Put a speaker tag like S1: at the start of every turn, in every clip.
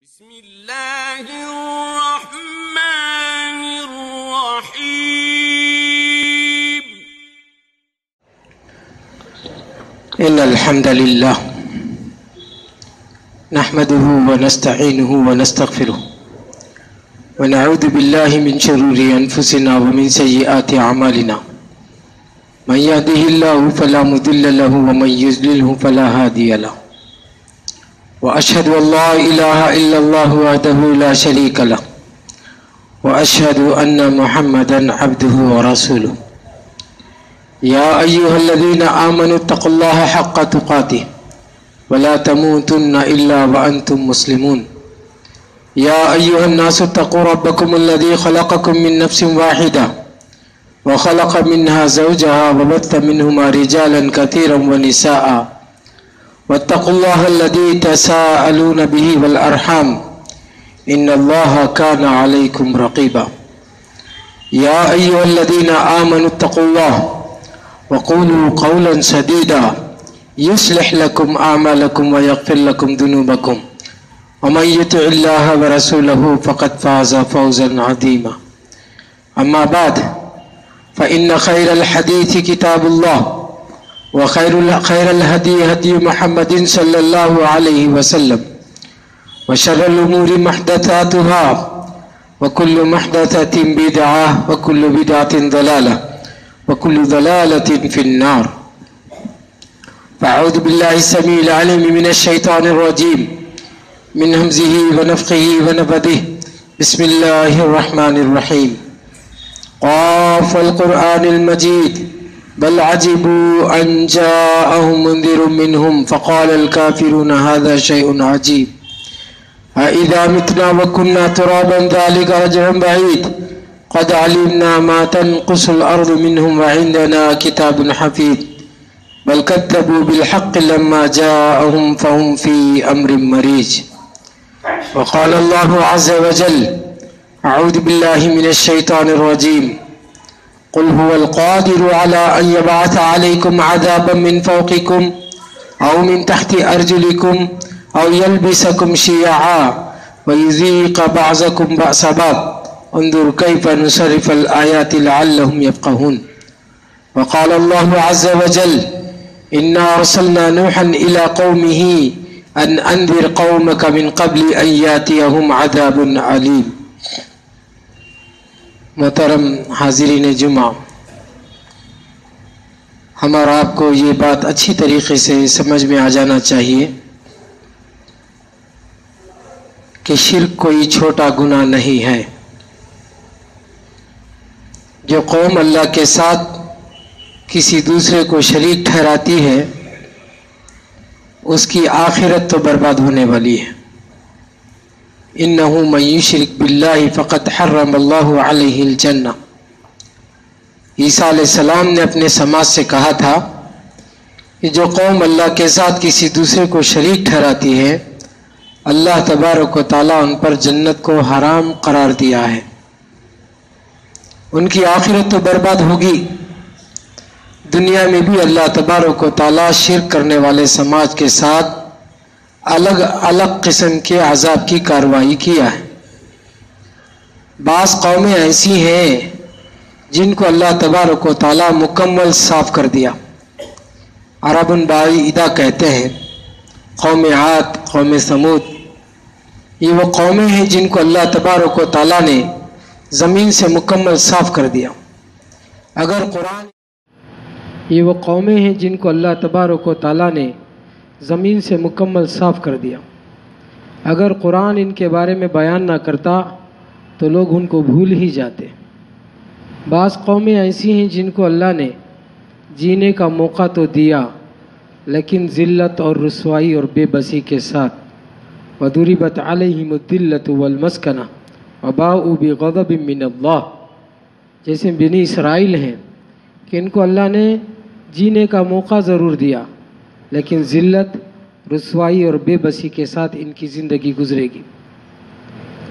S1: بسم اللہ الرحمن الرحیم
S2: ان الحمد للہ نحمده ونستعینه ونستغفره ونعوذ باللہ من شرور انفسنا ومن سیئات اعمالنا من يهده الله فلا مضل له ومن يضلل فلا هادي له واشهد ان لا اله الا الله وحده لا شريك له واشهد ان محمدا عبده ورسوله يا ايها الذين امنوا اتقوا الله حق تقاته ولا تموتن الا وانتم مسلمون يا ايها الناس اتقوا ربكم الذي خلقكم من نفس واحده وخلق منها زوجها وبث منهما رجالا كثيرا ونساء واتقوا الله الذي تساءلون به والأرحام إن الله كان عليكم رقيبا يا أيها الذين آمنوا اتقوا الله وقولوا قولا سديدا يصلح لكم أعمالكم ويغفر لكم ذنوبكم ومن يطع الله ورسوله فقد فاز فوزا عظيما أما بعد فإن خير الحديث كتاب الله وخير الهدي هدي محمد صلى الله عليه وسلم وشر الأمور محدثاتها وكل محدثة بدعة وكل بدعة ضلالة وكل ضلالة في النار فأعوذ بالله السميع العليم من الشيطان الرجيم من همزه ونفخه ونفثه بسم الله الرحمن الرحيم قاف القرآن المجيد بل عجبوا أن جاءهم منذر منهم فقال الكافرون هذا شيء عجيب أإذا متنا وكنا ترابا ذلك رجع بعيد قد علمنا ما تنقص الأرض منهم وعندنا كتاب حفيظ بل كذبوا بالحق لما جاءهم فهم في أمر مريج وقال الله عز وجل أعوذ بالله من الشيطان الرجيم قل هو القادر على أن يبعث عليكم عذابا من فوقكم أو من تحت أرجلكم أو يلبسكم شيعا ويذيق بعضكم بأس بعض انظر كيف نصرف الآيات لعلهم يفقهون وقال الله عز وجل إنا أرسلنا نوحا إلى قومه أن أنذر قومك من قبل أن يأتيهم عذاب عليم محترم حاضرین جمعہ، ہم اور آپ کو یہ بات اچھی طریقے سے سمجھ میں آ جانا چاہیے کہ شرک کوئی چھوٹا گناہ نہیں ہے۔ جو قوم اللہ کے ساتھ کسی دوسرے کو شریک ٹھہراتی ہے اس کی آخرت تو برباد ہونے والی ہے۔ انہ من یشرک باللہ فقد حرم اللہ علیہ الجنہ۔ عیسیٰ علیہ السلام نے اپنے سماج سے کہا تھا کہ جو قوم اللہ کے ساتھ کسی دوسرے کو شریک ٹھہراتی ہے اللہ تبارک و تعالیٰ ان پر جنت کو حرام قرار دیا ہے، ان کی آخرت تو برباد ہوگی۔ دنیا میں بھی اللہ تبارک و تعالیٰ شرک کرنے والے سماج کے ساتھ الگ الگ قسم کے عذاب کی کارروائی کیا ہے۔ بعض قومیں ایسی ہیں جن کو اللہ تبارک و تعالیٰ مکمل صاف کر دیا۔ عرب بعیدہ کہتے ہیں، قوم عاد، قوم ثمود، یہ وہ قومیں ہیں جن کو اللہ تبارک و تعالیٰ نے زمین سے مکمل صاف کر دیا۔ یہ وہ قومیں ہیں جن کو اللہ تبارک و تعالیٰ نے زمین سے مکمل صاف کر دیا۔ اگر قرآن ان کے بارے میں بیان نہ کرتا تو لوگ ان کو بھول ہی جاتے۔ بعض قومیں ایسی ہیں جن کو اللہ نے جینے کا موقع تو دیا لیکن ذلت اور رسوائی اور بے بسی کے ساتھ۔ وَضُرِبَتْ عَلَيْهِمُ الذِّلَّةُ وَالْمَسْكَنَةُ وَبَاءُوا بِغَضَبٍ مِّنَ اللَّهِ، جیسے بنی اسرائیل ہیں کہ ان کو اللہ نے جینے کا موقع ضرور دیا لیکن ذلت، رسوائی اور بے بسی کے ساتھ ان کی زندگی گزرے گی۔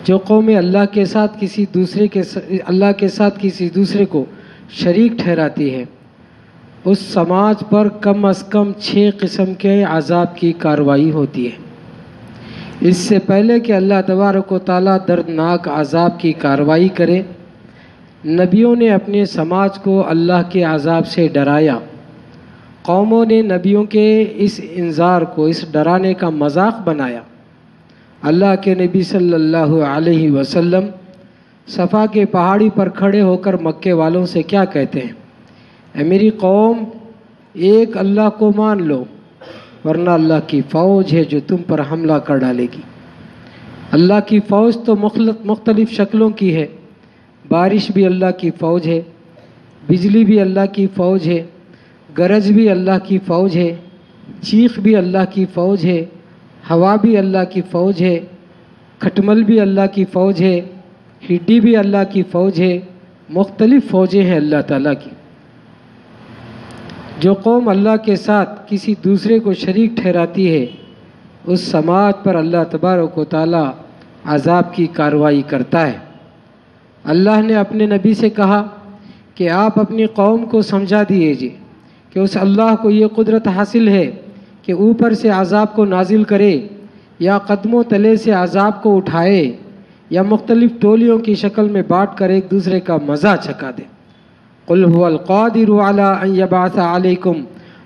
S2: جو قومیں اللہ کے ساتھ کسی دوسرے کو شریک ٹھہراتی ہے اس سماج پر کم از کم 6 قسم کے عذاب کی کارروائی ہوتی ہے۔ اس سے پہلے کہ اللہ تبارک و تعالیٰ دردناک عذاب کی کارروائی کرے، نبیوں نے اپنے سماج کو اللہ کے عذاب سے ڈرایا۔ قوموں نے نبیوں کے اس انذار کو، اس ڈرانے کا مذاق بنایا۔ اللہ کے نبی صلی اللہ علیہ وسلم صفا کے پہاڑی پر کھڑے ہو کر مکے والوں سے کیا کہتے ہیں؟ اے میری قوم، ایک اللہ کو مان لو، ورنہ اللہ کی فوج ہے جو تم پر حملہ کر ڈالے گی۔ اللہ کی فوج تو مختلف شکلوں کی ہے۔ بارش بھی اللہ کی فوج ہے، بجلی بھی اللہ کی فوج ہے، گرج بھی اللہ کی فوج ہے، چیخ بھی اللہ کی فوج ہے، ہوا بھی اللہ کی فوج ہے، کھٹمل بھی اللہ کی فوج ہے، ہڈی بھی اللہ کی فوج ہے۔ مختلف فوجیں ہیں اللہ تعالیٰ کی۔ جو قوم اللہ کے ساتھ کسی دوسرے کو شریک ٹھہراتی ہے، اس سماج پر اللہ تبارک و تعالیٰ عذاب کی کارروائی کرتا ہے۔ اللہ نے اپنے نبی سے کہا کہ آپ اپنی قوم کو سمجھا دیجیے کہ اس اللہ کو یہ قدرت حاصل ہے کہ اوپر سے عذاب کو نازل کرے، یا قدموں تلے سے عذاب کو اٹھائے، یا مختلف ٹولیوں کی شکل میں بانٹ کر ایک دوسرے کا مزہ چکھا دے۔ قل هو القادر على ان يبعث عليكم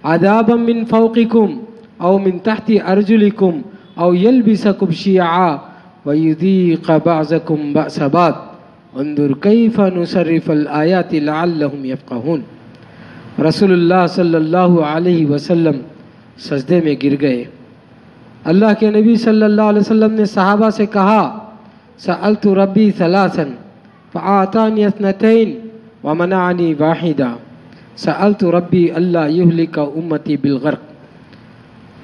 S2: عذابا من فوقكم او من تحت ارجلكم او يلبسكم شيعا ويذيق بعضكم بأس بعض انظر كيف نصرف الآيات لعلهم يفقهون۔ رسول اللہ صلی اللہ علیہ وسلم سجدے میں گر گئے۔ اللہ کے نبی صلی اللہ علیہ وسلم نے صحابہ سے کہا، سألت ربی ثلاثا فآتانی اثنتین ومنعنی واحدہ، سألت ربی اللہ یہلک امتی بالغرق۔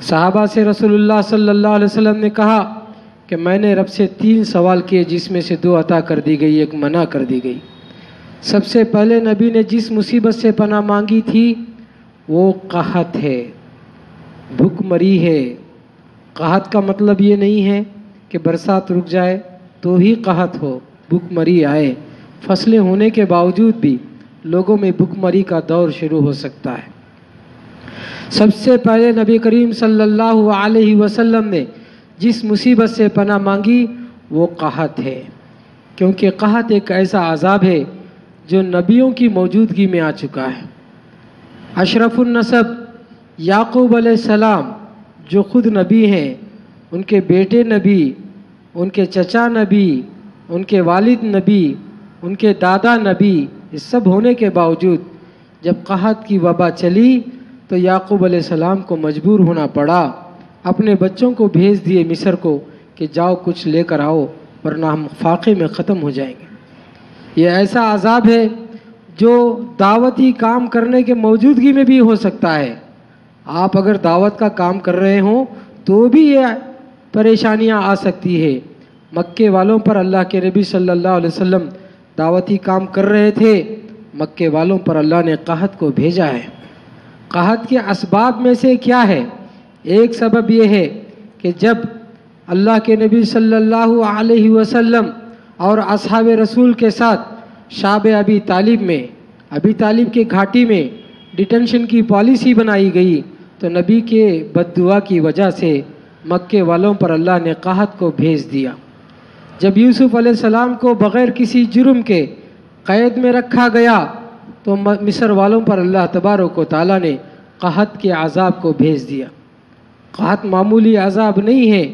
S2: صحابہ سے رسول اللہ صلی اللہ علیہ وسلم نے کہا کہ میں نے رب سے 3 سوال کیے، جس میں سے 2 عطا کر دی گئی، 1 منع کر دی گئی۔ سب سے پہلے نبی نے جس مصیبت سے پناہ مانگی تھی وہ قحط ہے، بھوک مری ہے۔ قحط کا مطلب یہ نہیں ہے کہ برسات رک جائے تو ہی قحط ہو، بھوک مری آئے۔ فصلیں ہونے کے باوجود بھی لوگوں میں بھوک مری کا دور شروع ہو سکتا ہے۔ سب سے پہلے نبی کریم صلی اللہ علیہ وسلم نے جس مصیبت سے پناہ مانگی وہ قحط ہے، کیونکہ قحط ایک ایسا عذاب ہے جو نبیوں کی موجودگی میں آ چکا ہے۔ اشرف النسب یعقوب علیہ السلام جو خود نبی ہیں، ان کے بیٹے نبی، ان کے چچا نبی، ان کے والد نبی، ان کے دادا نبی، یہ سب ہونے کے باوجود جب قحط کی وبا چلی تو یعقوب علیہ السلام کو مجبور ہونا پڑا، اپنے بچوں کو بھیج دیے مصر کو کہ جاؤ کچھ لے کر آؤ ورنہ ہم فاقے میں ختم ہو جائیں گے۔ یہ ایسا عذاب ہے جو دعوتی کام کرنے کے موجودگی میں بھی ہو سکتا ہے۔ آپ اگر دعوت کا کام کر رہے ہوں تو بھی یہ پریشانیاں آ سکتی ہے۔ مکے والوں پر اللہ کے نبی صلی اللہ علیہ وسلم دعوتی کام کر رہے تھے، مکے والوں پر اللہ نے قحط کو بھیجا ہے۔ قحط کے اسباب میں سے کیا ہے؟ ایک سبب یہ ہے کہ جب اللہ کے نبی صلی اللہ علیہ وسلم اور اصحاب رسول کے ساتھ شعب ابی طالب کے گھاٹی میں ڈیٹینشن کی پالیسی بنائی گئی تو نبی کے بد دعا کی وجہ سے مکے والوں پر اللہ نے قحط کو بھیج دیا۔ جب یوسف علیہ السلام کو بغیر کسی جرم کے قید میں رکھا گیا تو مصر والوں پر اللہ تبارک و تعالیٰ نے قحط کے عذاب کو بھیج دیا۔ قحط معمولی عذاب نہیں ہے،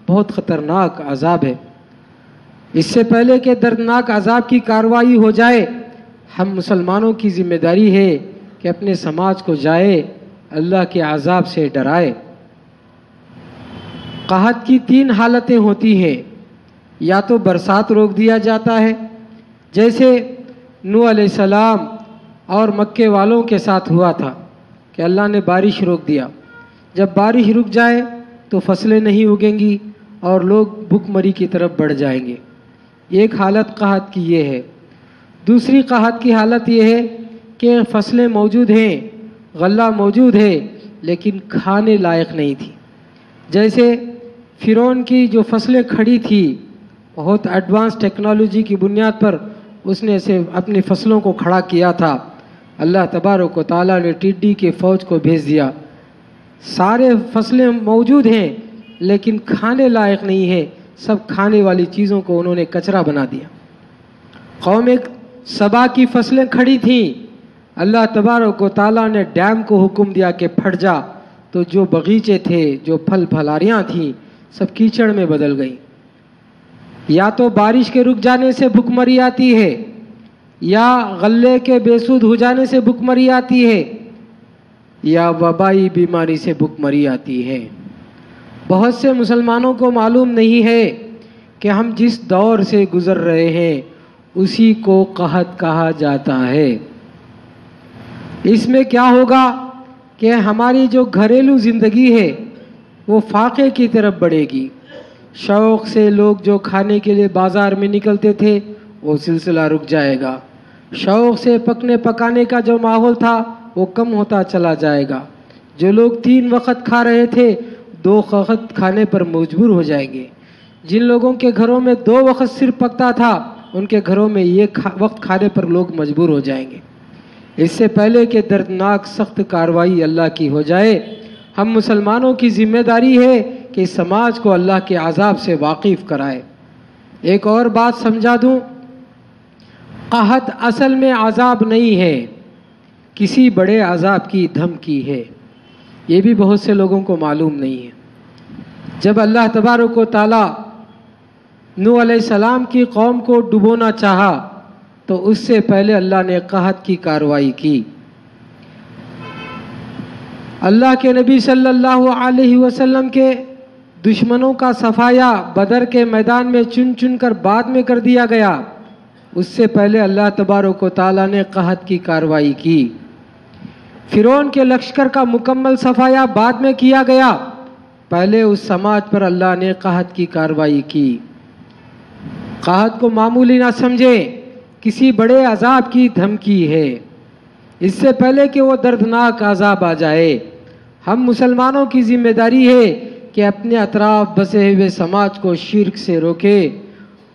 S2: بہت خطرناک عذاب ہے۔ اس سے پہلے کہ دردناک عذاب کی کارروائی ہو جائے، ہم مسلمانوں کی ذمہ داری ہے کہ اپنے سماج کو جائے اللہ کے عذاب سے ڈرائے۔ قحط کی 3 حالتیں ہوتی ہیں، یا تو برسات روک دیا جاتا ہے، جیسے نوح علیہ السلام اور مکے والوں کے ساتھ ہوا تھا کہ اللہ نے بارش روک دیا۔ جب بارش رک جائے تو فصلیں نہیں اگیں گی اور لوگ بھوک مری کی طرف بڑھ جائیں گے۔ ایک حالت قحط کی یہ ہے۔ دوسری قحط کی حالت یہ ہے کہ فصلیں موجود ہیں، غلہ موجود ہے، لیکن کھانے لائق نہیں تھی۔ جیسے فرعون کی جو فصلیں کھڑی تھی، بہت ایڈوانس ٹیکنالوجی کی بنیاد پر اس نے اسے اپنی فصلوں کو کھڑا کیا تھا۔ اللہ تبارک و تعالیٰ نے ٹڈی کے فوج کو بھیج دیا۔ سارے فصلیں موجود ہیں لیکن کھانے لائق نہیں ہے، سب کھانے والی چیزوں کو انہوں نے کچرا بنا دیا۔ قوم سبا کی فصلیں کھڑی تھیں، اللہ تبارک و تعالیٰ نے ڈیم کو حکم دیا کہ پھٹ جا، تو جو باغیچے تھے، جو پھل پھلاریاں تھیں، سب کیچڑ میں بدل گئیں۔ یا تو بارش کے رک جانے سے بھوک مری آتی ہے، یا غلے کے بے سود ہو جانے سے بھوک مری آتی ہے، یا وبائی بیماری سے بھوک مری آتی ہے۔ بہت سے مسلمانوں کو معلوم نہیں ہے کہ ہم جس دور سے گزر رہے ہیں اسی کو قحط کہا جاتا ہے۔ اس میں کیا ہوگا کہ ہماری جو گھریلو زندگی ہے وہ فاقے کی طرف بڑھے گی۔ شوق سے لوگ جو کھانے کے لیے بازار میں نکلتے تھے وہ سلسلہ رک جائے گا۔ شوق سے پکنے پکانے کا جو ماحول تھا وہ کم ہوتا چلا جائے گا۔ جو لوگ 3 وقت کھا رہے تھے 2 وقت کھانے پر مجبور ہو جائیں گے۔ جن لوگوں کے گھروں میں 2 وقت صرف پکتا تھا ان کے گھروں میں 1 وقت کھانے پر لوگ مجبور ہو جائیں گے۔ اس سے پہلے کہ دردناک سخت کارروائی اللہ کی ہو جائے، ہم مسلمانوں کی ذمہ داری ہے کہ سماج کو اللہ کے عذاب سے واقف کرائے۔ ایک اور بات سمجھا دوں، قحط اصل میں عذاب نہیں ہے، کسی بڑے عذاب کی دھمکی ہے۔ یہ بھی بہت سے لوگوں کو معلوم نہیں ہے۔ جب اللہ تبارک و تعالی نوح علیہ السلام کی قوم کو ڈبونا چاہا تو اس سے پہلے اللہ نے قحط کی کارروائی کی۔ اللہ کے نبی صلی اللہ علیہ وسلم کے دشمنوں کا صفایا بدر کے میدان میں چن چن کر بعد میں کر دیا گیا۔ اس سے پہلے اللہ تبارک و تعالیٰ نے قحط کی کارروائی کی۔ فرعون کے لشکر کا مکمل صفایا بعد میں کیا گیا، پہلے اس سماج پر اللہ نے قحط کی کارروائی کی۔ قحط کو معمولی نہ سمجھیں، کسی بڑے عذاب کی دھمکی ہے، اس سے پہلے کہ وہ دردناک عذاب آ جائے۔ ہم مسلمانوں کی ذمہ داری ہے کہ اپنے اطراف بسے ہوئے سماج کو شرک سے روکے۔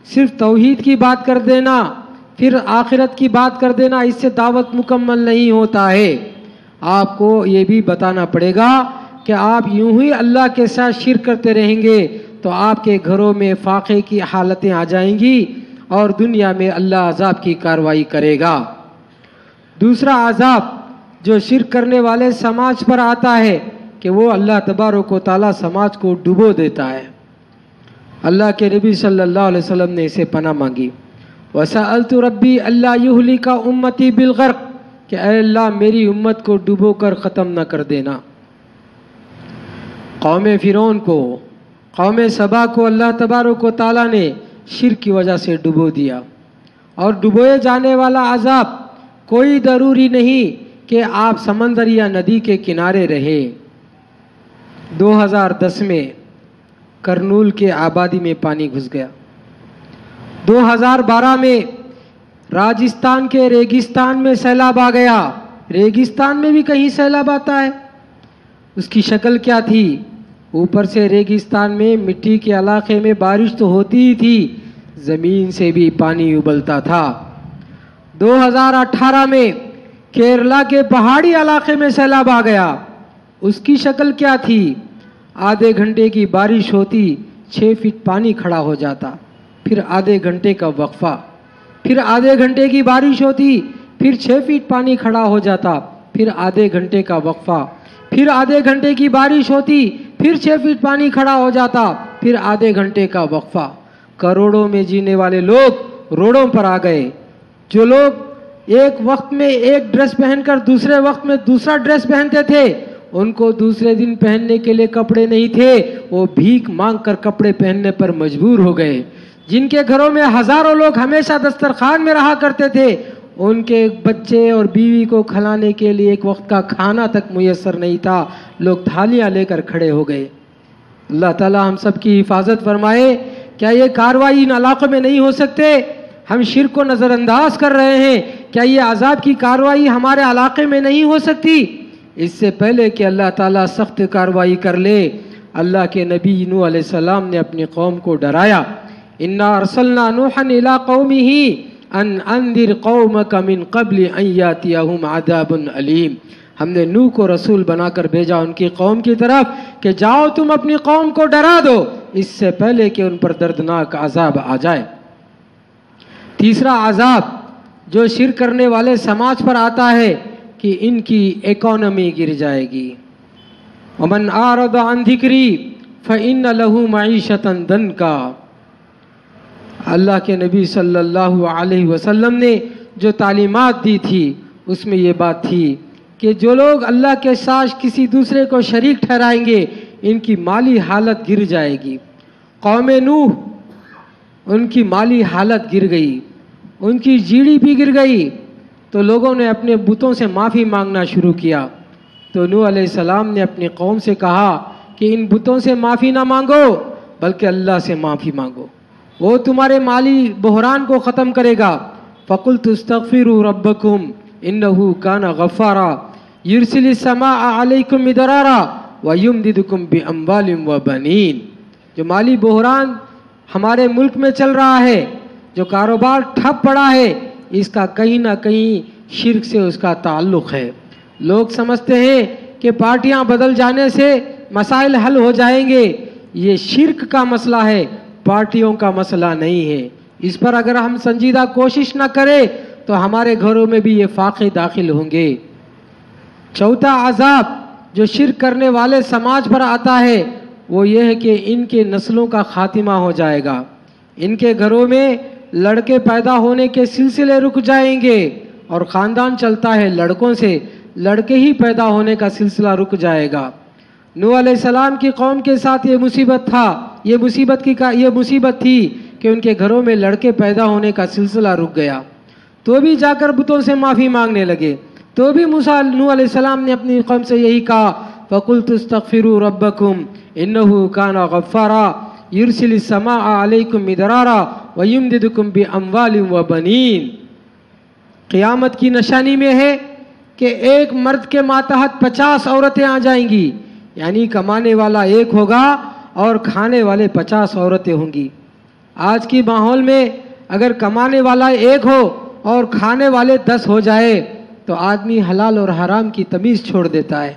S2: صرف توحید کی بات کر دینا، پھر آخرت کی بات کر دینا، اس سے دعوت مکمل نہیں ہوتا ہے۔ آپ کو یہ بھی بتانا پڑے گا کہ آپ یوں ہی اللہ کے ساتھ شرک کرتے رہیں گے تو آپ کے گھروں میں فاقے کی حالتیں آ جائیں گی اور دنیا میں اللہ عذاب کی کارروائی کرے گا۔ دوسرا عذاب جو شرک کرنے والے سماج پر آتا ہے کہ وہ اللہ تبارک و تعالیٰ سماج کو ڈبو دیتا ہے۔ اللہ کے نبی صلی اللہ علیہ وسلم نے اسے پناہ مانگی، وَسَأَلْتُ رَبِّي أَلَّا يُهْلِكَ أُمَّتِي بِالْغَرْقِ، کہ اے اللہ میری امت کو ڈبو کر ختم نہ کر دینا۔ قوم فرعون کو، قوم سبا کو اللہ تبارک و تعالیٰ نے شرک کی وجہ سے ڈبو دیا، اور ڈبوئے جانے والا عذاب کوئی ضروری نہیں کہ آپ سمندر یا ندی کے کنارے رہے۔ 2010 میں کرنول کے آبادی میں پانی گھس گیا۔ 2012 میں راجستھان کے ریگستان میں سیلاب آ گیا۔ ریگستان میں بھی کہیں سیلاب آتا ہے؟ اس کی شکل کیا تھی؟ اوپر سے ریگستان میں مٹی کے علاقے میں بارش تو ہوتی ہی تھی، زمین سے بھی پانی ابلتا تھا۔ 2018 میں کیرلا کے پہاڑی علاقے میں سیلاب آ گیا۔ اس کی شکل کیا تھی؟ آدھے گھنٹے کی بارش ہوتی 6 فٹ پانی کھڑا ہو جاتا، پھر آدھے گھنٹے کا وقفہ، پھر آدھے گھنٹے کی بارش ہوتی، پھر 6 فٹ پانی کھڑا ہو جاتا، پھر آدھے گھنٹے کا وقفہ، پھر آدھے گھنٹے کی بارش ہوتی، پھر 6 فٹ پانی کھڑا ہو جاتا، پھر آدھے گھنٹے کا وقفہ۔ کروڑوں میں جینے والے لوگ روڈوں پر آ گئے۔ جو لوگ ایک وقت میں ایک ڈریس پہن کر دوسرے وقت میں دوسرا ڈریس پہنتے تھے، ان کو دوسرے دن پہننے کے لیے کپڑے نہیں تھے، وہ بھیک مانگ کر کپڑے پہننے پر مجبور ہو گئے۔ جن کے گھروں میں ہزاروں لوگ ہمیشہ دسترخوان میں رہا کرتے تھے، ان کے بچے اور بیوی کو کھلانے کے لیے ایک وقت کا کھانا تک میسر نہیں تھا، لوگ تھالیاں لے کر کھڑے ہو گئے۔ اللہ تعالی ہم سب کی حفاظت فرمائے۔ کیا یہ کارروائی ان علاقوں میں نہیں ہو سکتے؟ ہم شرک کو نظر انداز کر رہے ہیں، کیا یہ عذاب کی کارروائی ہمارے علاقے میں نہیں ہو سکتی؟ اس سے پہلے کہ اللہ تعالیٰ سخت کارروائی کر لے، اللہ کے نبی نوح علیہ السلام نے اپنی قوم کو ڈرایا۔ انا ارسلنا نوحا الی قومہ ان انذر قومک من قبل ان یاتیہم عذاب علیم۔
S3: ہم نے نوح کو رسول بنا کر بھیجا ان کی قوم کی طرف کہ جاؤ تم اپنی قوم کو ڈرا دو اس سے پہلے کہ ان پر دردناک عذاب آ جائے۔ تیسرا عذاب جو شرک کرنے والے سماج پر آتا ہے کہ ان کی اکانومی گر جائے گی۔ ومن اعرض عن ذکری فإن له معیشۃ ضنکا۔ اللہ کے نبی صلی اللہ علیہ وسلم نے جو تعلیمات دی تھی اس میں یہ بات تھی کہ جو لوگ اللہ کے ساتھ کسی دوسرے کو شریک ٹھہرائیں گے ان کی مالی حالت گر جائے گی۔ قوم نوح ان کی مالی حالت گر گئی، ان کی GDP گر گئی، تو لوگوں نے اپنے بتوں سے معافی مانگنا شروع کیا۔ تو نوح علیہ السلام نے اپنی قوم سے کہا کہ ان بتوں سے معافی نہ مانگو بلکہ اللہ سے معافی مانگو، وہ تمہارے مالی بحران کو ختم کرے گا۔ فَقُلْتُ اسْتَغْفِرُوا رَبَّكُمْ إِنَّهُ كَانَ غَفَّارًا يُرْسِلِ السَّمَاءَ عَلَيْكُمْ مِدْرَارًا وَيُمْدِدْكُمْ بِأَمْوَالٍ وَبَنِينَ۔ جو مالی بحران ہمارے ملک میں چل رہا ہے، جو کاروبار ٹھپ پڑا ہے، اس کا کہیں نہ کہیں شرک سے اس کا تعلق ہے۔ لوگ سمجھتے ہیں کہ پارٹیاں بدل جانے سے مسائل حل ہو جائیں گے، یہ شرک کا مسئلہ ہے، پارٹیوں کا مسئلہ نہیں ہے۔ اس پر اگر ہم سنجیدہ کوشش نہ کریں تو ہمارے گھروں میں بھی یہ فاقے داخل ہوں گے۔ چوتھا عذاب جو شرک کرنے والے سماج پر آتا ہے وہ یہ ہے کہ ان کے نسلوں کا خاتمہ ہو جائے گا، ان کے گھروں میں لڑکے پیدا ہونے کے سلسلے رک جائیں گے، اور خاندان چلتا ہے لڑکوں سے، لڑکے ہی پیدا ہونے کا سلسلہ رک جائے گا۔ نوح علیہ السلام کی قوم کے ساتھ یہ مصیبت تھا، یہ مصیبت تھی کہ ان کے گھروں میں لڑکے پیدا ہونے کا سلسلہ رک گیا، تو بھی جا کر بتوں سے معافی مانگنے لگے۔ تو بھی نوح علیہ السلام نے اپنی قوم سے یہی کہا فَقُلْتُ اسْتَغْفِرُوا رَبَّكُمْ إِنَّهُ كَانَ غَفَّارًا يُرْسِلِ السَّمَاءَ عَلَيْكُمْ مِدْرَارًا وَيُمْدِدْكُمْ بِأَمْوَالٍ وَبَنِينَ۔ قیامت کی نشانی میں ہے کہ ایک مرد کے ماتحت 50 عورتیں آ جائیں گی، یعنی کمانے والا ایک ہوگا اور کھانے والے 50 عورتیں ہوں گی۔ آج کی ماحول میں اگر کمانے والا ایک ہو اور کھانے والے 10 ہو جائے تو آدمی حلال اور حرام کی تمیز چھوڑ دیتا ہے۔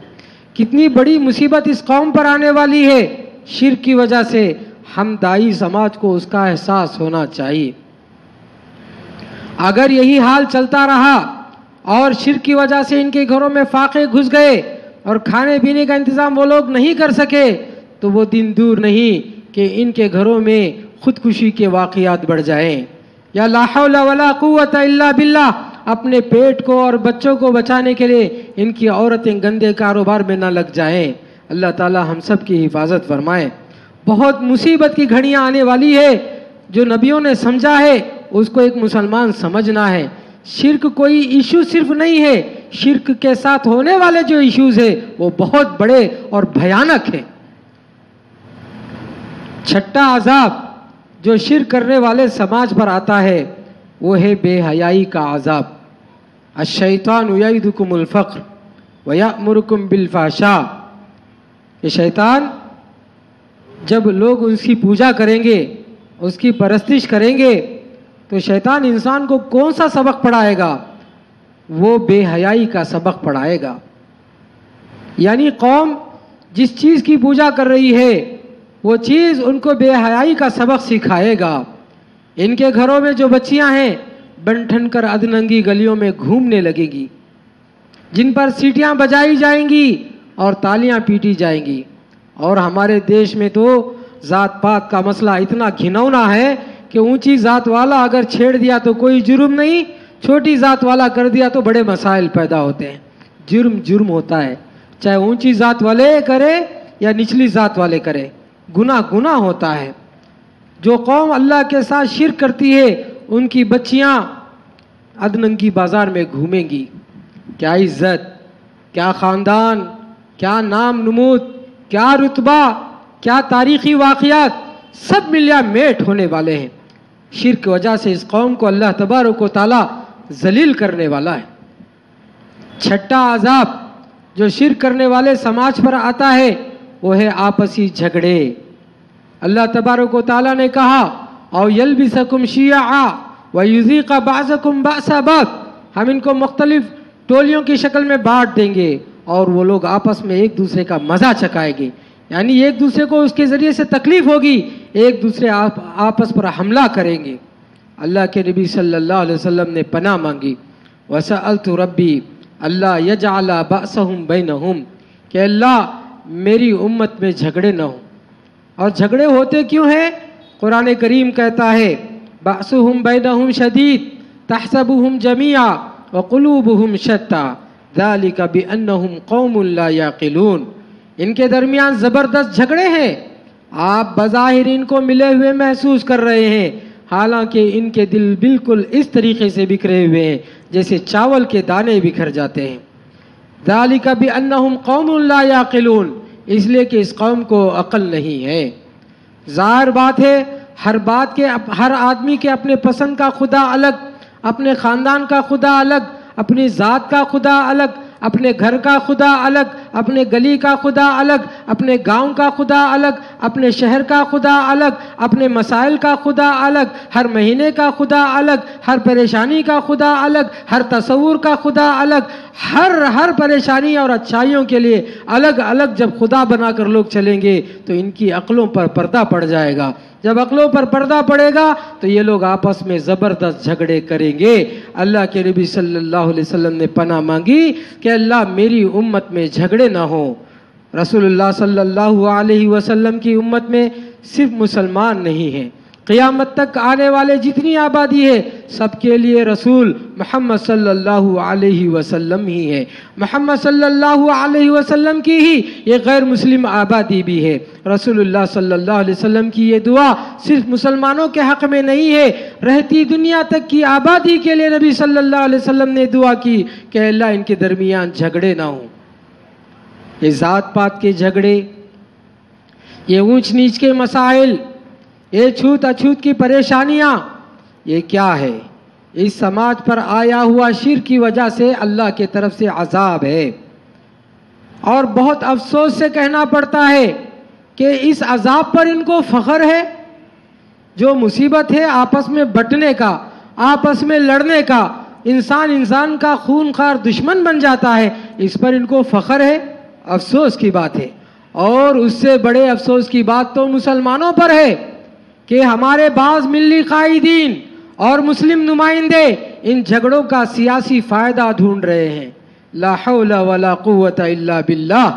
S3: کتنی بڑی مصیبت اس قوم پر آنے والی ہے شرک کی وجہ سے، ہم دائی سماج کو اس کا احساس ہونا چاہیے۔ اگر یہی حال چلتا رہا اور شرک کی وجہ سے ان کے گھروں میں فاقے گھس گئے اور کھانے پینے کا انتظام وہ لوگ نہیں کر سکے تو وہ دن دور نہیں کہ ان کے گھروں میں خودکشی کے واقعات بڑھ جائیں۔ یا لا حول ولا قوت الا باللہ، اپنے پیٹ کو اور بچوں کو بچانے کے لیے ان کی عورتیں گندے کاروبار میں نہ لگ جائیں۔ اللہ تعالی ہم سب کی حفاظت فرمائے۔ بہت مصیبت کی گھڑیاں آنے والی ہے، جو نبیوں نے سمجھا ہے اس کو ایک مسلمان سمجھنا ہے۔ شرک کوئی ایشو صرف نہیں ہے، شرک کے ساتھ ہونے والے جو ایشوز ہیں وہ بہت بڑے اور بھیانک ہیں۔ چھٹا عذاب جو شرک کرنے والے سماج پر آتا ہے وہ ہے بے حیائی کا عذاب۔ الشیطان یعدکم الفقر ویأمرکم بالفحشاء۔ یہ شیطان جب لوگ اس کی پوجا کریں گے، اس کی پرستش کریں گے، تو شیطان انسان کو کون سا سبق پڑھائے گا؟ وہ بے حیائی کا سبق پڑھائے گا۔ یعنی قوم جس چیز کی پوجا کر رہی ہے وہ چیز ان کو بے حیائی کا سبق سکھائے گا۔ ان کے گھروں میں جو بچیاں ہیں بن ٹھن کر ادننگی گلیوں میں گھومنے لگے گی، جن پر سیٹیاں بجائی جائیں گی اور تالیاں پیٹی جائیں گی۔ اور ہمارے دیش میں تو ذات پات کا مسئلہ اتنا گھنونا ہے کہ اونچی ذات والا اگر چھیڑ دیا تو کوئی جرم نہیں، چھوٹی ذات والا کر دیا تو بڑے مسائل پیدا ہوتے ہیں۔ جرم جرم ہوتا ہے، چاہے اونچی ذات والے کرے یا نچلی ذات والے کرے، گناہ گناہ ہوتا ہے۔ جو قوم اللہ کے ساتھ شرک کرتی ہے ان کی بچیاں ادننگی بازار میں گھومیں گی۔ کیا عزت، کیا خاندان، کیا نام نمود، کیا رتبہ، کیا تاریخی واقعات، سب ملیا میٹ ہونے والے ہیں۔ شرک کی وجہ سے اس قوم کو اللہ تبارک و تعالی ذلیل کرنے والا ہے۔ چھٹا عذاب جو شرک کرنے والے سماج پر آتا ہے وہ ہے آپسی جھگڑے۔ اللہ تبارک و تعالی نے کہا او یلبسکم شیعا ویذیق بعضکم بأس بعض، ہم ان کو مختلف ٹولیوں کی شکل میں بانٹ دیں گے اور وہ لوگ آپس میں ایک دوسرے کا مزہ چکھائیں گے، یعنی ایک دوسرے کو اس کے ذریعے سے تکلیف ہوگی، ایک دوسرے آپس پر حملہ کریں گے۔ اللہ کے نبی صلی اللہ علیہ وسلم نے پناہ مانگی، وَسَأَلْتُ رَبِّي اللہ يَجْعَلَ بَأْسَهُمْ بَيْنَهُمْ، کہ اللہ میری امت میں جھگڑے نہ ہوں۔ اور جھگڑے ہوتے کیوں ہیں؟ قرآن کریم کہتا ہے بَأْسُهُمْ بَيْنَهُمْ شَدِيدٌ تَحْسَبُهُمْ جَمِيعًا وَقُلُوبُهُمْ شَتَّىٰ ذَلِكَ بِأَنَّهُمْ قَوْمٌ لَا يَعْقِلُونَ، ان کے درمیان زبردست جھگڑے ہیں، آپ بظاہر ان کو ملے ہوئے محسوس کر رہے ہیں، حالانکہ ان کے دل بالکل اس طریقے سے بکھرے ہوئے ہیں جیسے چاول کے دانے بکھر جاتے ہیں۔ ذَلِكَ بِأَنَّهُمْ قَوْمٌ لَا يَعْقِلُونَ، اس لیے کہ اس قوم کو عقل نہیں ہے۔ ظاہر بات ہے ہر آدمی کے اپنے پسند کا خدا الگ، اپنے خاندان کا خدا الگ، اپنی ذات کا خدا الگ، اپنے گھر کا خدا الگ، اپنے گلی کا خدا الگ، اپنے گاؤں کا خدا الگ، اپنے شہر کا خدا الگ، اپنے مسائل کا خدا الگ، ہر مہینے کا خدا الگ، ہر پریشانی کا خدا الگ، ہر تصور کا خدا الگ، ہر پریشانی اور اچھائیوں کے لیے الگ الگ جب خدا بنا کر لوگ چلیں گے تو ان کی عقلوں پر پردہ پڑ جائے گا۔ جب عقلوں پر پردہ پڑے گا تو یہ لوگ آپس میں زبردست جھگڑے کریں گے۔ اللہ کے نبی صلی اللہ علیہ وسلم نے پناہ مانگی کہ اللہ میری امت میں جھگڑے نہ ہوں۔ رسول اللہ صلی اللہ علیہ وسلم کی امت میں صرف مسلمان نہیں ہیں، قیامت تک آنے والے جتنی آبادی ہے سب کے لیے رسول محمد صلی اللہ علیہ وسلم ہی ہے۔ محمد صلی اللہ علیہ وسلم کی ہی یہ غیر مسلم آبادی بھی ہے۔ رسول اللہ صلی اللہ علیہ وسلم کی یہ دعا صرف مسلمانوں کے حق میں نہیں ہے، رہتی دنیا تک کی آبادی کے لیے نبی صلی اللہ علیہ وسلم نے دعا کی کہ اللہ ان کے درمیان جھگڑے نہ ہوں۔ یہ ذات پات کے جھگڑے، یہ اونچ نیچ کے مسائل، یہ چھوت اچھوت کی پریشانیاں، یہ کیا ہے؟ اس سماج پر آیا ہوا شرک کی وجہ سے اللہ کی طرف سے عذاب ہے، اور بہت افسوس سے کہنا پڑتا ہے کہ اس عذاب پر ان کو فخر ہے۔ جو مصیبت ہے آپس میں بٹنے کا، آپس میں لڑنے کا، انسان کا خونخوار دشمن بن جاتا ہے، اس پر ان کو فخر ہے۔ افسوس کی بات ہے، اور اس سے بڑے افسوس کی بات تو مسلمانوں پر ہے کہ ہمارے بعض ملی قائدین اور مسلم نمائندے ان جھگڑوں کا سیاسی فائدہ ڈھونڈ رہے ہیں۔ لا حول ولا قوت الا باللہ۔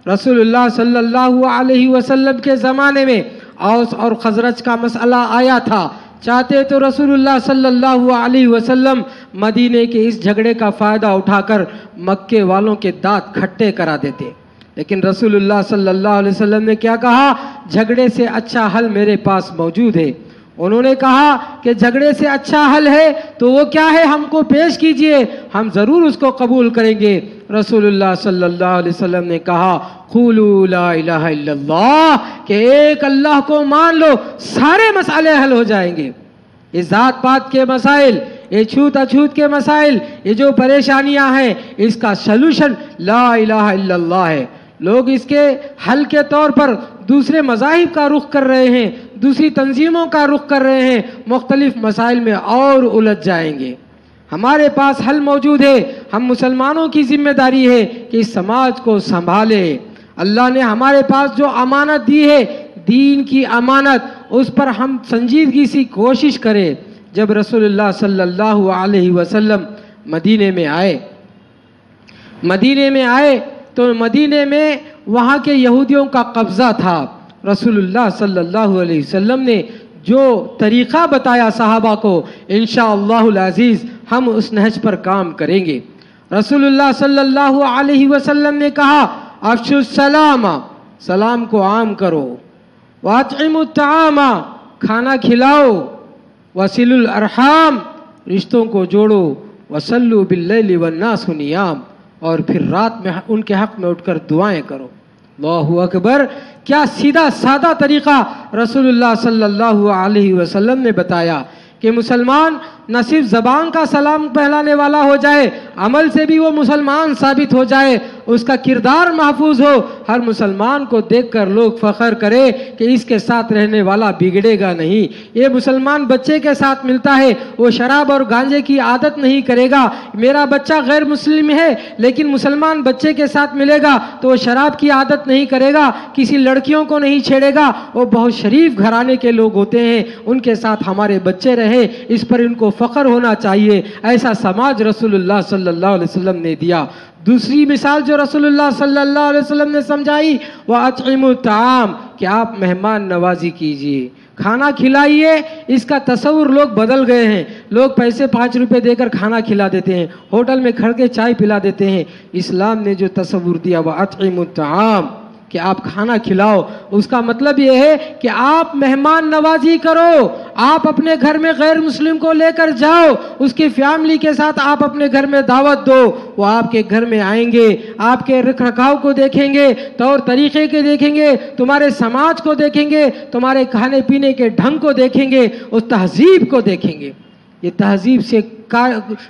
S3: رسول اللہ صلی اللہ علیہ وسلم کے زمانے میں اوس اور خزرج کا مسئلہ آیا تھا، چاہتے تو رسول اللہ صلی اللہ علیہ وسلم مدینے کے اس جھگڑے کا فائدہ اٹھا کر مکے والوں کے دانت کھٹے کرا دیتے، لیکن رسول اللہ صلی اللہ علیہ وسلم نے کیا کہا؟ جھگڑے سے اچھا حل میرے پاس موجود ہے۔ انہوں نے کہا کہ جھگڑے سے اچھا حل ہے تو وہ کیا ہے، ہم کو پیش کیجئے، ہم ضرور اس کو قبول کریں گے۔ رسول اللہ صلی اللہ علیہ وسلم نے کہا قولوا لا الہ الا اللہ، کہ ایک اللہ کو مان لو، سارے مسئلے حل ہو جائیں گے۔ یہ ذات پات کے مسائل، یہ چھوت اچھوت کے مسائل، یہ جو پریشانیاں ہیں، اس کا سلوشن لا الہ الا اللہ ہے۔ لوگ اس کے حل کے طور پر دوسرے مذاہب کا رخ کر رہے ہیں، دوسری تنظیموں کا رخ کر رہے ہیں، مختلف مسائل میں اور الجھ جائیں گے۔ ہمارے پاس حل موجود ہے، ہم مسلمانوں کی ذمہ داری ہے کہ اس سماج کو سنبھالے۔ اللہ نے ہمارے پاس جو امانت دی ہے، دین کی امانت، اس پر ہم سنجیدگی سے کوشش کریں۔ جب رسول اللہ صلی اللہ علیہ وسلم مدینے میں آئے تو مدینے میں وہاں کے یہودیوں کا قبضہ تھا۔ رسول اللہ صلی اللہ علیہ وسلم نے جو طریقہ بتایا صحابہ کو، انشاءاللہ العزیز ہم اس نہج پر کام کریں گے۔ رسول اللہ صلی اللہ علیہ وسلم نے کہا افشوا السلام، سلام کو عام کرو، واطعموا الطعام، کھانا کھلاؤ، وصلوا الارحام، رشتوں کو جوڑو، وصلوا باللیل والناس نیام، اور پھر رات میں ان کے حق میں اٹھ کر دعائیں کرو۔ اللہ اکبر! کیا سیدھا سادہ طریقہ رسول اللہ صلی اللہ علیہ وسلم نے بتایا کہ مسلمان نہ صرف زبان کا سلام پھیلانے والا ہو جائے، عمل سے بھی وہ مسلمان ثابت ہو جائے، اس کا کردار محفوظ ہو، ہر مسلمان کو دیکھ کر لوگ فخر کرے کہ اس کے ساتھ رہنے والا بگڑے گا نہیں، یہ مسلمان بچے کے ساتھ ملتا ہے، وہ شراب اور گانجے کی عادت نہیں کرے گا، میرا بچہ غیر مسلم ہے لیکن مسلمان بچے کے ساتھ ملے گا تو وہ شراب کی عادت نہیں کرے گا، کسی لڑکیوں کو نہیں چھیڑے گا، وہ بہت شریف گھرانے کے لوگ ہوتے ہیں، ان کے ساتھ ہمارے بچے رہے، اس پر ان کو فخر ہونا چاہیے۔ ایسا سماج رسول اللہ صلی اللہ علیہ وسلم نے دیا۔ دوسری مثال جو رسول اللہ صلی اللہ علیہ وسلم نے سمجھائی وہ اطعموا الطعام، کہ آپ مہمان نوازی کیجئے، کھانا کھلائیے۔ اس کا تصور لوگ بدل گئے ہیں، لوگ پیسے 5 روپے دے کر کھانا کھلا دیتے ہیں، ہوٹل میں کھڑ کے چائے پلا دیتے ہیں۔ اسلام نے جو تصور دیا وہ اطعموا الطعام، کہ آپ کھانا کھلاؤ، اس کا مطلب یہ ہے کہ آپ مہمان نوازی کرو، آپ اپنے گھر میں غیر مسلم کو لے کر جاؤ، اس کی فیملی کے ساتھ آپ اپنے گھر میں دعوت دو، وہ آپ کے گھر میں آئیں گے، آپ کے رکھ رکھاؤ کو دیکھیں گے، طور طریقے کے دیکھیں گے، تمہارے سماج کو دیکھیں گے، تمہارے کھانے پینے کے ڈھنگ کو دیکھیں گے، اس تہذیب کو دیکھیں گے۔ یہ تہذیب سے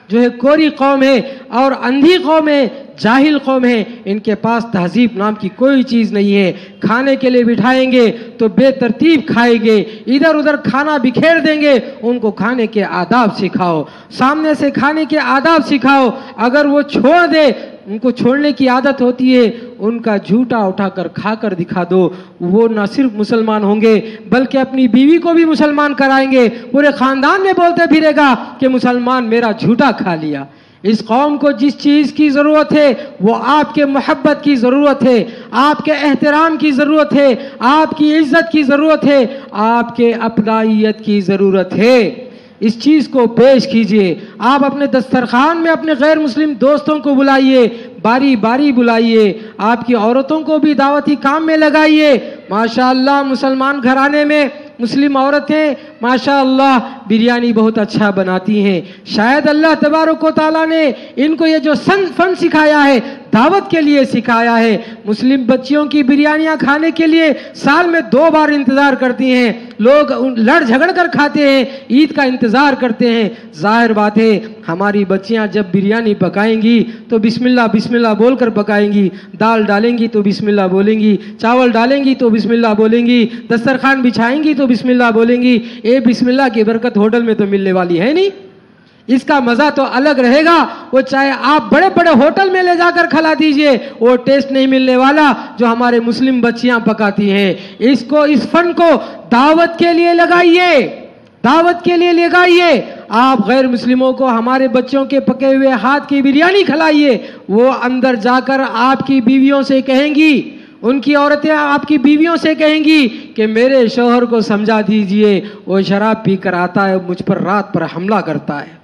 S3: جو ہے کوری قوم ہے اور اندھی قوم ہے، جاہل قوم ہے، ان کے پاس تہذیب نام کی کوئی چیز نہیں ہے۔ کھانے کے لیے بٹھائیں گے تو بے ترتیب کھائیں گے، ادھر ادھر کھانا بکھیر دیں گے، ان کو کھانے کے آداب سکھاؤ، سامنے سے کھانے کے آداب سکھاؤ۔ اگر وہ چھوڑ دے، ان کو چھوڑنے کی عادت ہوتی ہے، ان کا جھوٹا اٹھا کر کھا کر دکھا دو، وہ نہ صرف مسلمان ہوں گے بلکہ اپنی بیوی کو بھی مسلمان کرائیں گے، پورے خاندان میں بولتے پھرے گا کہ مسلمان میرا جھوٹا کھا لیا۔ اس قوم کو جس چیز کی ضرورت ہے وہ آپ کے محبت کی ضرورت ہے، آپ کے احترام کی ضرورت ہے، آپ کی عزت کی ضرورت ہے، آپ کے اپنائیت کی ضرورت ہے۔ اس چیز کو پیش کیجئے۔ آپ اپنے دسترخوان میں اپنے غیر مسلم دوستوں کو بلائیے، باری باری بلائیے، آپ کی عورتوں کو بھی دعوتی کام میں لگائیے۔ ماشاءاللہ مسلمان گھرانے میں مسلم عورتیں ماشاءاللہ بریانی بہت اچھا بناتی ہیں، شاید اللہ تبارک و تعالیٰ نے ان کو یہ جو فن سکھایا ہے دعوت کے لیے سکھایا ہے۔ مسلم بچیوں کی بریانیاں کھانے کے لیے سال میں 2 بار انتظار کرتی ہیں، لوگ لڑ جھگڑ کر کھاتے ہیں، عید کا انتظار کرتے ہیں۔ ظاہر بات ہے ہماری بچیاں جب بریانی پکائیں گی تو بسم اللہ بسم اللہ بول کر پکائیں گی، دال ڈالیں گی تو بسم اللہ بولیں گی، چاول ڈالیں گی تو بسم اللہ بولیں گی، دسترخوان بچھائیں گی تو بسم اللہ بولیں گی۔ اے بسم اللہ کی برکت ہوٹل میں تو ملنے والی ہے نہیں، اس کا مزہ تو الگ رہے گا، وہ چاہے آپ بڑے بڑے ہوٹل میں لے جا کر کھلا دیجئے، وہ ٹیسٹ نہیں ملنے والا جو ہمارے مسلم بچیاں پکاتی ہیں۔ اس فن کو دعوت کے لیے لگائیے، دعوت کے لیے لگائیے۔ آپ غیر مسلموں کو ہمارے بچوں کے پکے ہوئے ہاتھ کی بریانی کھلائیے، وہ اندر جا کر آپ کی بیویوں سے کہیں گی، ان کی عورتیں آپ کی بیویوں سے کہیں گی کہ میرے شوہر کو سمجھا دیجئے، وہ شراب پی کر آتا ہے، مجھ پر رات پر حملہ کرتا ہے۔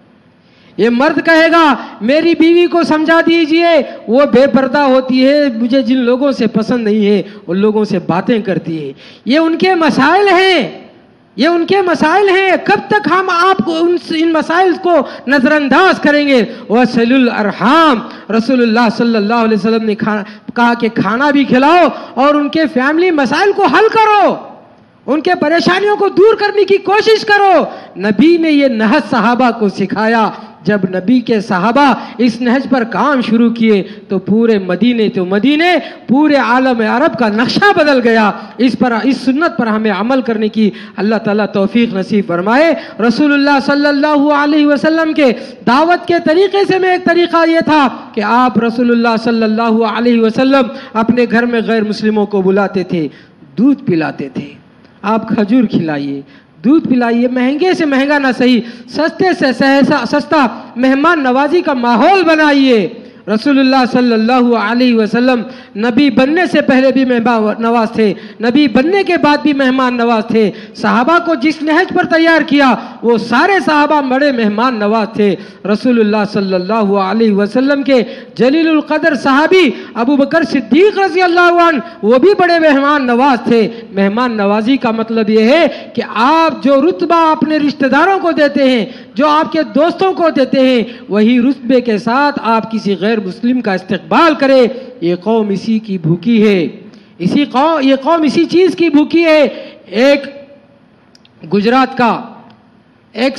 S3: یہ مرد کہے گا میری بیوی کو سمجھا دیجئے، وہ بے پردہ ہوتی ہے، مجھے جن لوگوں سے پسند نہیں ہے ان لوگوں سے باتیں کرتی ہے۔ یہ ان کے مسائل ہیں، یہ ان کے مسائل ہیں، کب تک ہم آپ کو ان مسائل کو نظر انداز کریں گے؟ وَصِلُوا الْأَرْحَامَ، رسول اللہ صلی اللہ علیہ وسلم نے کہا کہ کھانا بھی کھلاؤ اور ان کے فیملی مسائل کو حل کرو، ان کے پریشانیوں کو دور کرنے کی کوشش کرو۔ نبی نے یہ نہج صحابہ کو سکھایا۔ جب نبی کے صحابہ اس نہج پر کام شروع کیے تو پورے مدینے پورے عالم عرب کا نقشہ بدل گیا۔ اس سنت پر ہمیں عمل کرنے کی اللہ تعالیٰ توفیق نصیب فرمائے۔ رسول اللہ صلی اللہ علیہ وسلم کے دعوت کے طریقے سے میں ایک طریقہ یہ تھا کہ آپ رسول اللہ صلی اللہ علیہ وسلم اپنے گھر میں غیر مسلموں کو بلاتے تھے، دودھ پلاتے تھے۔ آپ کھجور کھلائیے، دودھ پلائیے، مہنگے سے مہنگا نہ صحیح، سستے سے سستا مہمان نوازی کا ماحول بنائیے۔ رسول اللہ صلی اللہ علیہ وسلم نبی بننے سے پہلے بھی مہمان نواز تھے، نبی بننے کے بعد بھی مہمان نواز تھے۔ صحابہ کو جس نہج پر تیار کیا وہ سارے صحابہ بڑے مہمان نواز تھے۔ رسول اللہ صلی اللہ علیہ وسلم کے جلیل القدر صحابی ابو بکر صدیق رضی اللہ عنہ وہ بھی بڑے مہمان نواز تھے۔ مہمان نوازی کا مطلب یہ ہے کہ آپ جو رتبہ اپنے رشتہ داروں کو دیتے ہیں، جو آپ کے دوستوں کو دیتے ہیں، وہی رتبے کے ساتھ آپ کسی غیر مسلم کا استقبال کرے۔ یہ قوم اسی کی بھوکی ہے، یہ قوم اسی چیز کی بھوکی ہے۔ ایک گجرات کا ایک